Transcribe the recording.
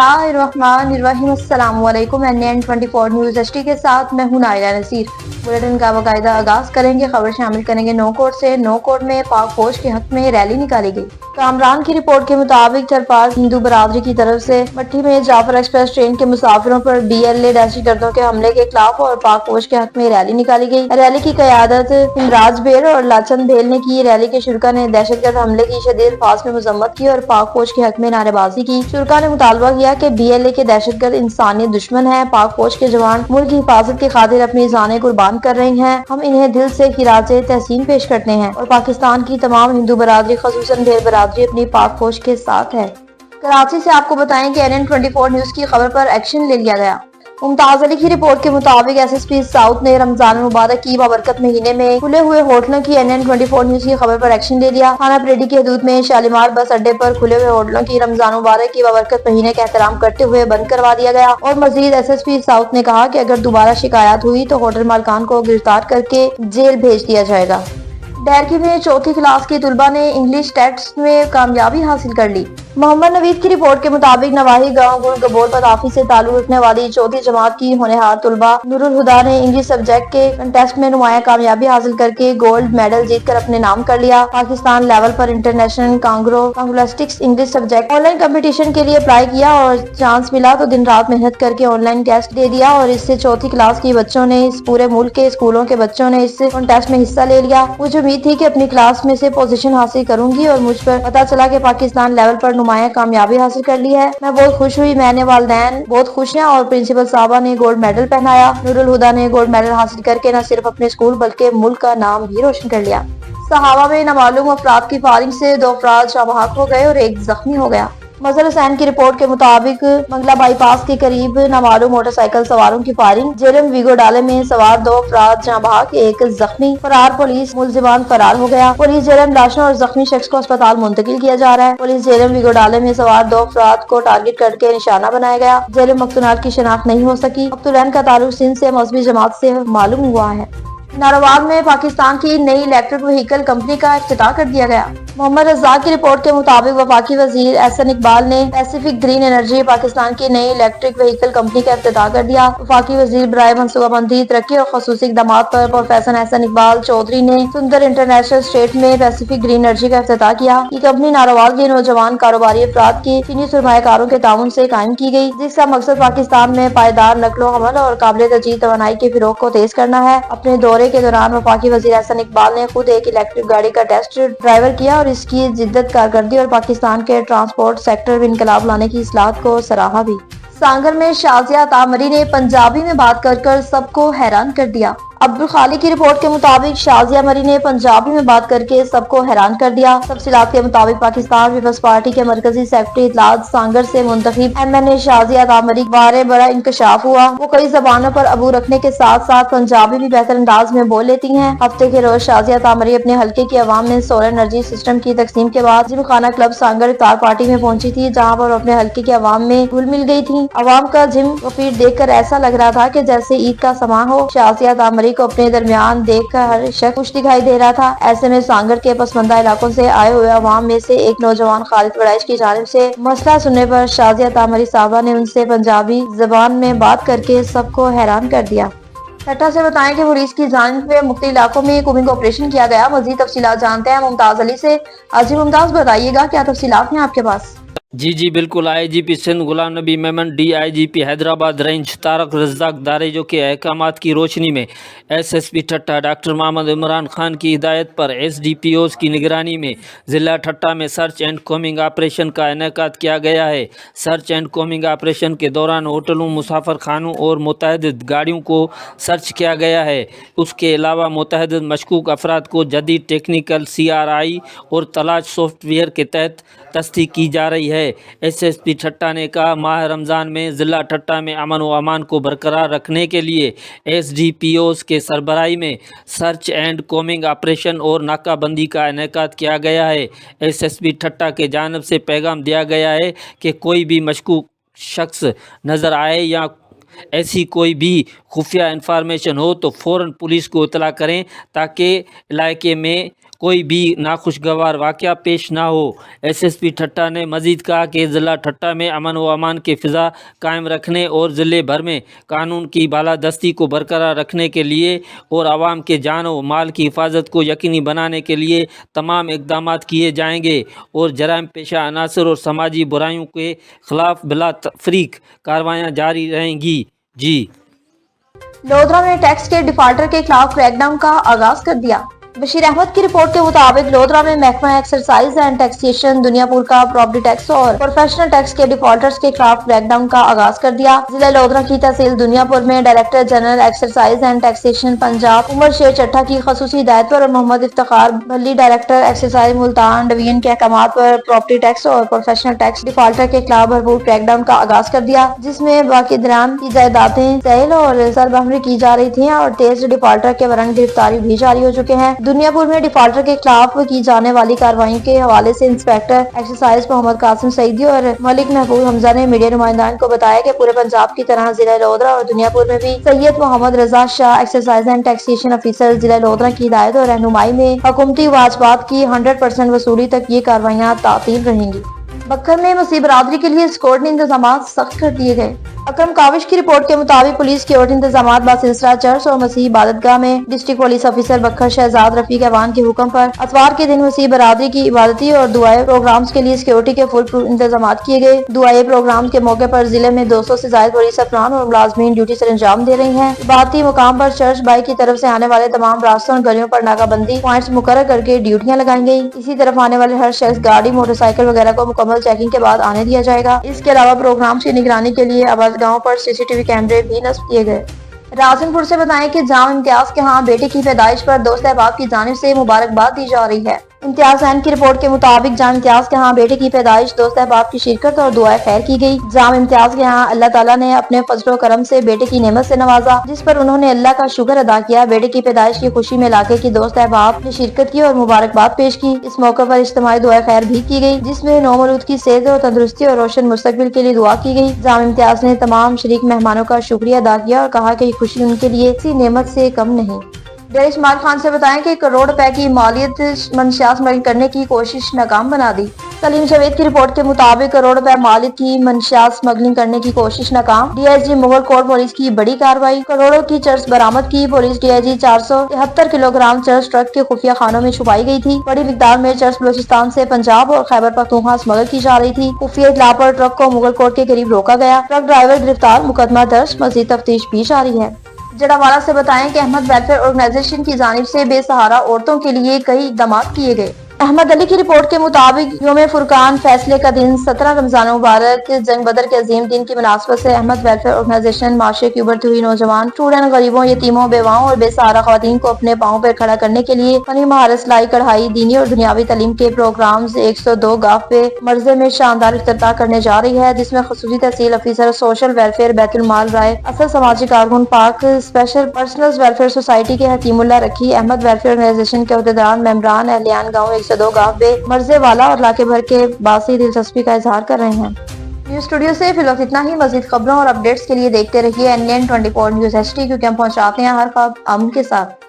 बिस्मिल्लाहिर्रहमानिर्रहीम। अस्सलाम वालेकुम। NN24 न्यूज़ HD के साथ मैं हूं नायरा नसीर। बुलेटिन का बाकायदा आगाज करेंगे। खबर शामिल करेंगे नो कोर्ट से। नो कोर्ट में पाक फौज के हक में रैली निकाली गई। कामरान की रिपोर्ट के मुताबिक चरपाल हिंदू बरादरी की तरफ से मट्टी में जाफर एक्सप्रेस ट्रेन के मुसाफिरों पर BLA दहशतगर्दों के हमले के खिलाफ और पाक फौज के हक में रैली निकाली गई। रैली की क़यादत हिमराज बेर और लाचन बेल ने की। रैली के शुरा ने दहशतगर्द हमले की शदीद अल्फाज में मजम्मत की और पाक फौज के हक में नारेबाजी की। शुरा ने मुतालबा किया कि BLA के दहशतगर्द इंसानियत दुश्मन है। पाक फौज के जवान मुल्क की हिफाजत की खातिर अपनी जानें कुर्बान कर रहे हैं। हम इन्हें दिल से खिराजे तहसीन पेश करते हैं और पाकिस्तान की तमाम हिंदू बरादरी खसूसन भेड़ बरादरी अपनी पाक फौज के साथ है। कराची से आपको बताएं कि NN24 न्यूज की खबर पर एक्शन ले लिया गया। मुमताज अली की रिपोर्ट के मुताबिक SSP साउथ ने रमजान मुबारक की बाबरकत महीने में खुले हुए होटलों की NN24 न्यूज की खबर पर एक्शन ले लिया। थाना परेडी की हदूद में शालीमार बस अड्डे पर खुले हुए होटलों की रमजान मुबारक की बाबरकत महीने का एहतराम करते हुए बंद करवा दिया गया। और मजीद SSP साउथ ने कहा कि अगर दोबारा शिकायत हुई तो होटल मालकान को गिरफ्तार करके जेल भेज दिया जाएगा। डैरकी में चौथी क्लास की तुलबा ने इंग्लिश टेस्ट में कामयाबी हासिल कर ली। मोहम्मद नवीद की रिपोर्ट के मुताबिक नवाही गांव गुल गबोल पदाफी से ताल्लुक रखने वाली चौथी जमात की होनहार तुलबा नूरुल हुदा ने इंग्लिश सब्जेक्ट के कंटेस्ट में नुमाया कामयाबी हासिल करके गोल्ड मेडल जीतकर अपने नाम कर लिया। पाकिस्तान लेवल पर इंटरनेशनल कांग्रेस्टिक्स इंग्लिश सब्जेक्ट ऑनलाइन कंपटीशन के लिए अप्लाई किया और चांस मिला तो दिन रात मेहनत करके ऑनलाइन टेस्ट दे दिया और इससे चौथी क्लास की बच्चों ने इस पूरे मुल्क के स्कूलों के बच्चों ने इस कॉन्टेस्ट में हिस्सा ले लिया। मुझे उम्मीद थी कि अपनी क्लास में से पोजीशन हासिल करूंगी और मुझ पर पता चला कि पाकिस्तान लेवल पर नुमाया कामयाबी हासिल कर ली है। मैं बहुत खुश हुई। मैंने वालिदैन बहुत खुश हैं और प्रिंसिपल साहबा ने गोल्ड मेडल पहनाया। नूरुल हुदा ने गोल्ड मेडल हासिल करके न सिर्फ अपने स्कूल बल्कि मुल्क का नाम भी रोशन कर लिया। सहावा में नामालूम अफराद की फायरिंग से 2 अफराद शाहबाग हो गए और 1 जख्मी हो गया। मजहर हुसैन की रिपोर्ट के मुताबिक मंगला बाईपास के करीब नामालूम मोटरसाइकिल सवारों की फायरिंग। जेलम वीगो डाले में सवार 2 अफराद जहां भाग 1 जख्मी। फरार पुलिस मुलजिमान फरार हो गया। पुलिस जेलम लाशों और जख्मी शख्स को अस्पताल मुंतकिल किया जा रहा है। पुलिस जेलम वीगो डाले में सवार 2 अफराद को टारगेट करके निशाना बनाया गया। जेलम मकतूनात की शिनाख्त नहीं हो सकी। मकतूलैन का ताल्लुक सिंध से मजहबी जमात से मालूम हुआ है। नारोवाल में पाकिस्तान की नई इलेक्ट्रिक व्हीकल कंपनी का इफ्तिताह कर दिया गया। मोहम्मद रज़ाक की रिपोर्ट के मुताबिक वफाकी वजीर एहसन इकबाल ने पैसिफिक ग्रीन एनर्जी पाकिस्तान की नई इलेक्ट्रिक व्हीकल कंपनी का इफ्तिताह कर दिया। वफाकी वजीर बराए मनसूबाबंदी तरक्की और खसूसी इक़दामात पर प्रोफेसर एहसन इकबाल चौधरी ने सुंदर इंटरनेशनल स्टेट में पैसिफिक ग्रीन एनर्जी का इफ्तिताह किया। ये कंपनी नारोवाल के नौजवान कारोबारी अफराद की चीनी सरमायाकारों के ताउन से कायम की गई, जिसका मकसद पाकिस्तान में पायदार नकलो हमल और काबिल तजीद तवानाई के फिरोग को तेज करना है। अपने दौरे के दौरान वफाकी वजीर एहसन इकबाल ने खुद एक इलेक्ट्रिक गाड़ी का टेस्ट ड्राइवर किया और इसकी जिद्दत कारकर्दगी और पाकिस्तान के ट्रांसपोर्ट सेक्टर में इनकलाब लाने की इस्लाहत को सराहा भी। सांगर में शाजिया तामरी ने पंजाबी में बात कर सबको हैरान कर दिया। अब्दुल खाली की रिपोर्ट के मुताबिक शाजिया मरी ने पंजाबी में बात करके सबको हैरान कर दिया। तफसीलात के मुताबिक पाकिस्तान पीपल्स पार्टी के मरकजी सेक्रेटरी इतलात सांगर से मुंतखब MNA शाजिया तामरी बारे बड़ा इंकशाफ हुआ। वो कई जबानों पर अबू रखने के साथ साथ पंजाबी भी बेहतर अंदाज में बोल लेती हैं। हफ्ते के रोज शाजिया तामरी अपने हल्के की आवाम में सोलर एनर्जी सिस्टम की तकसीम के बाद जिम खाना क्लब सांगर इफ्तार पार्टी में पहुंची थी, जहाँ पर अपने हल्के की आवाम में घुल मिल गई थी। आवाम का जिम वफीर देख कर ऐसा लग रहा था कि जैसे ईद का समा हो। शाजिया तामरी को अपने दरमियान देखकर हर शख्स खुश दिखाई दे रहा था। ऐसे में सांगर के पसमंदा इलाकों से आए हुए अवाम में से एक नौजवान खालिद बड़ाइश की जानिब से मसला सुनने पर शाजिया तामरी साहबा ने उनसे पंजाबी जबान में बात करके सबको हैरान कर दिया। ठट्टा से बताएं कि पुलिस की जानिब में मुख्तलिफ इलाकों में कोमिंग ऑपरेशन किया गया। मजीद तफसीलात जानते हैं मुमताज अली से। जी मुमताज, बताइएगा क्या तफसीलात हैं आपके पास? जी बिल्कुल। IGP Sindh Ghulam Nabi Memon, DIGP Hyderabad range Tarak Razzaq दारेजो के अहकामात की रोशनी में SSP ठट्टा डॉक्टर मोहम्मद इमरान खान की हिदायत पर SDPOs की निगरानी में ज़िला ठट्टा में सर्च एंड कोमिंग ऑपरेशन का इनेकाद किया गया है। सर्च एंड कोमिंग ऑपरेशन के दौरान होटलों, मुसाफर खानों और मुतअद्दिद गाड़ियों को सर्च किया गया है। उसके अलावा मुतअद्दिद मशकूक अफराद को जदीद टेक्निकल CRI और तलाश सॉफ्टवेयर के तहत तस्दीक की जा रही है। SSP ठट्टा ने कहा, माह रमज़ान में ज़िला ठट्टा में अमन व अमान को बरकरार रखने के लिए SDPOs के सरबराही में सर्च एंड कोमिंग ऑपरेशन और नाकाबंदी का इनेकाद किया गया है। SSP ठट्टा के जानिब से पैगाम दिया गया है कि कोई भी मशकूक शख्स नज़र आए या ऐसी कोई भी खुफिया इंफॉर्मेशन हो तो फ़ौरन पुलिस को इतला करें ताकि इलाके में कोई भी नाखुशगवार वाक़या पेश ना हो। SSP ठट्टा ने मज़ीद कहा कि ज़िला ठट्टा में अमन व अमान की फ़िज़ा कायम रखने और ज़िले भर में कानून की बालादस्ती को बरकरार रखने के लिए और आवाम के जान व माल की हिफाजत को यकीनी बनाने के लिए तमाम इक़दामात किए जाएंगे और जराइम पेशा अनासर और समाजी बुराइयों के ख़िलाफ़ बिला तफरीक कार्रवाइयाँ जारी रहेंगी। जी। लोधरा में टैक्स के डिफाल्टर के खिलाफ क्रैकडाउन का आगाज कर दिया। बशीर अहमद की रिपोर्ट के मुताबिक लोधरा में महकमा एक्साइज एंड टैक्सेशन दुनियापुर का प्रॉपर्टी टैक्स और प्रोफेशनल टैक्स के डिफॉल्टर्स के खिलाफ क्रैकडाउन का आगाज कर दिया। जिला लोधरा की तहसील दुनियापुर में director general excise and taxation Punjab Umar Sher Chatta की खसूसी हिदायत पर और Muhammad Iftikhar Bhalli director excise Multan division के अहकामात पर प्रॉपर्टी टैक्स और प्रोफेशनल टैक्स डिफॉल्टर के खिलाफ भरपूर क्रैकडाउन का आगाज कर दिया, जिसमें बाकी दरान की जायदादें सेल और सरबराही की जा रही थी और तेज डिफॉल्टर के वारंट गिरफ्तारी भी जारी हो चुके हैं। दुनियापुर में डिफॉल्टर के खिलाफ की जाने वाली कार्रवाई के हवाले से इंस्पेक्टर एक्साइज मोहम्मद कासिम सईदी और मलिक महबूब हमजा ने मीडिया नुमाइंदान को बताया कि पूरे पंजाब की तरह जिला लोधरा और दुनियापुर में भी Syed Mohammad Raza Shah excise and taxation officer जिला लोधरा की हिदायत और रहनुमाई में हुकूमती वाजबात की 100% वसूली तक ये कार्रवाइयाँ तातील रहेंगी। बक्खर में मसीह बरादरी के लिए स्क्वाड ने इंतजाम सख्त कर दिए गए। अकरम काविश की रिपोर्ट के मुताबिक पुलिस के और इंतजाम बासिलसिला चर्च और मसीह इबादतगाह में district police officer Bhakkar Shahzad Rafiq Awan के हुक्म पर अतवार के दिन मसीह बरादरी की इबादती और दुआए प्रोग्राम्स के लिए सिक्योरिटी के फुल प्रूफ इंतजाम किए गए। दुआए प्रोग्राम के मौके पर जिले में 200 से ज्यादा पुलिस अफसरान और मुलाजमीन ड्यूटी से अंजाम दे रही हैं। इबादती मुकाम पर चर्च बाई की तरफ से आने वाले तमाम रास्तों और गलियों पर नाकाबंदी पॉइंट्स मुकर्रर करके ड्यूटियां लगाई गई। इसी तरफ आने वाले हर शख्स गाड़ी मोटरसाइकिल वगैरह को मुकम्मल चेकिंग के बाद आने दिया जाएगा। इसके अलावा प्रोग्राम की निगरानी के लिए आबादगाहों पर CCTV कैमरे भी नस्ब किए गए। राजनपुर से बताएं कि जाम इम्तियाज के यहाँ बेटे की पैदाइश पर दोस्त अहबाब की जानिब से मुबारकबाद दी जा रही है। इम्तियाज अहन की रिपोर्ट के मुताबिक जाम इम्तियाज के यहाँ बेटे की पैदाइश दोस्त अहबाब की शिरकत और दुआए खैर की गई। जाम इम्तियाज के यहाँ अल्लाह ताला ने अपने फजलो करम से बेटे की नेमत से नवाजा, जिस पर उन्होंने अल्लाह का शुक्र अदा किया। बेटे की पैदाइश की खुशी में इलाके की दोस्त अहबाब ने शिरकत की और मुबारकबाद पेश की। इस मौके पर इज्तिमाई दुआ खैर भी की गई, जिसमें नौमौलूद की सेहत और तंदुरुस्ती और रोशन मुस्तकबिल के लिए दुआ की गई। जाम इम्तियाज ने तमाम शरीक मेहमानों का शुक्रिया अदा किया और कहा कि खुशी उनके लिए किसी नेमत से कम नहीं। डेर इस्माइल खान से बताएं कि करोड़ रुपए की मालियत मंशियात स्मगलिंग करने की कोशिश नाकाम बना दी। सलीम जावेद की रिपोर्ट के मुताबिक करोड़ रुपए मालियत की मंशियात स्मगलिंग करने की कोशिश नाकाम। DIG मुगल कोर्ट पुलिस की बड़ी कार्रवाई, करोड़ों की चर्च बरामद की। Police DIG 473 kilogram church truck के खुफिया खानों में छुपाई गई थी। बड़ी मिकदार में चर्च बलूचिस्तान से पंजाब और खैबर पख्तूनख्वा स्मगल की जा रही थी। खुफिया इत्तला पर ट्रक को मुगल कोर्ट के करीब रोका गया। ट्रक ड्राइवर गिरफ्तार, मुकदमा दर्ज, मजीद तफ्तीश भी जारी है। जड़ावाला से बताएं कि अहमद वेलफेयर ऑर्गेनाइजेशन की जानिब से बेसहारा औरतों के लिए कई इक़दाम किए गए। अहमद अली की रिपोर्ट के मुताबिक योम फुरकान फैसले का दिन 17 रमजान मुबारक जंग बदर के अजीम दिन की मुनासबत से अहमद वेलफेयर ऑर्गेनाइजेशन माशरे की उभरती हुई नौजवान, स्टूडेंट, गरीबों, यतीमों, बेवाओं और बेसहारा खवातीन को अपने पाँव पर खड़ा करने के लिए फनी महारत, सिलाई, कढ़ाई, दीनी और दुनियावी तालीम के प्रोग्राम 102 गाफ पे मर्जे में शानदार इफ्तिताह करने जा रही है, जिसमें खसूसी तहसील ऑफिसर सोशल वेलफेयर बैतुल माल राय, असल समाजी कारकुन पाक स्पेशल पर्सनल वेलफेयर सोसाइटी के हकीमुल्ला रखी, अहमद वेलफेयर ऑर्गेनाइजेशन के अहदेदार, मेंबरान, अहलियान गाँव 102 गाफ पे मर्जे वाला और इलाके भर के बासी दिलचस्पी का इजहार कर रहे हैं। न्यूज स्टूडियो से फिलहाल इतना ही। मजीद खबरों और अपडेट्स के लिए देखते रहिए NN 24 न्यूज HD, क्योंकि हम पहुंचाते हैं हर खबर आम के साथ।